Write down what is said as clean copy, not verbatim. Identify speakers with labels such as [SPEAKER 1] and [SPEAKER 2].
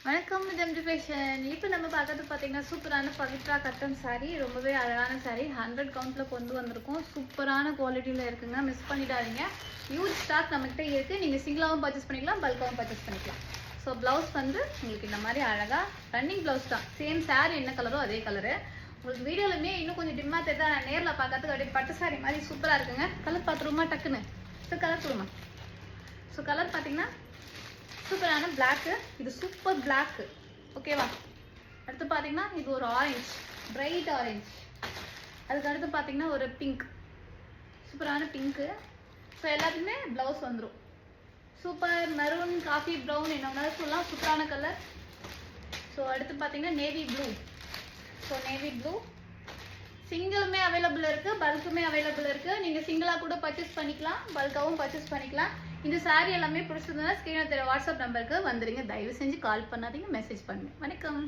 [SPEAKER 1] வணக்கம் ஜெம்ஜி ஃபேஷன். இப்போ நம்ம பார்க்கறது பார்த்தீங்கன்னா சூப்பரான பவித்ரா கட்டன் சாரீ. ரொம்பவே அழகான சாரீ. 100 கவுண்ட்டில் கொண்டு வந்திருக்கோம். சூப்பரான குவாலிட்டியில் இருக்குங்க. மிஸ் பண்ணிடாதீங்க. ஹியூஜ் ஸ்டாக் நம்மகிட்ட இருக்குது. நீங்கள் சிங்கிளாகவும் பர்ச்சேஸ் பண்ணிக்கலாம், பல்காகவும் பர்ச்சேஸ் பண்ணிக்கலாம். ஸோ ப்ளவுஸ் வந்து உங்களுக்கு இந்த மாதிரி அழகாக ரன்னிங் ப்ளவுஸ் தான். சேம் சாரீ என்ன கலரோ அதே கலரு. உங்களுக்கு வீடியோலுமே இன்னும் கொஞ்சம் டிம்மாக தெரியுதா, நான் நேரில் பார்க்கறதுக்கு அப்படியே பட்டு சாரீ மாதிரி சூப்பராக இருக்குங்க. கலர் பார்த்துருமா டக்குன்னு? ஸோ கலர் கொடுமா. ஸோ கலர் பார்த்தீங்கன்னா சூப்பரான பிளாக்கு. இது சூப்பர் பிளாக்கு, ஓகேவா? அடுத்து பார்த்தீங்கன்னா இது ஒரு ஆரஞ்சு, பிரைட் ஆரஞ்சு. அதுக்கு அடுத்து பார்த்தீங்கன்னா ஒரு பிங்க், சூப்பரான பிங்க்கு. ஸோ எல்லாத்துக்குமே ப்ளவுஸ் வந்துடும். சூப்பர் மெரூன், காஃபி ப்ரௌன் என்ன சொல்லலாம், சூப்பரான கலர். ஸோ அடுத்து பார்த்தீங்கன்னா navy blue. So navy blue சிங்கிளுமே அவைலபிள் இருக்குது, பல்க்குமே அவைலபிள் இருக்குது. நீங்கள் சிங்கிளாக கூட பர்ச்சேஸ் பண்ணிக்கலாம், பல்காகவும் பர்ச்சேஸ் பண்ணிக்கலாம். இந்த சாரீ எல்லாமே பிடிச்சிருந்தா ஸ்க்ரீனில் தெரிய வாட்ஸ்அப் நம்பருக்கு வந்துடுங்க. தயவு செஞ்சு கால் பண்ணாதீங்க, மெசேஜ் பண்ணுங்க. வணக்கம்.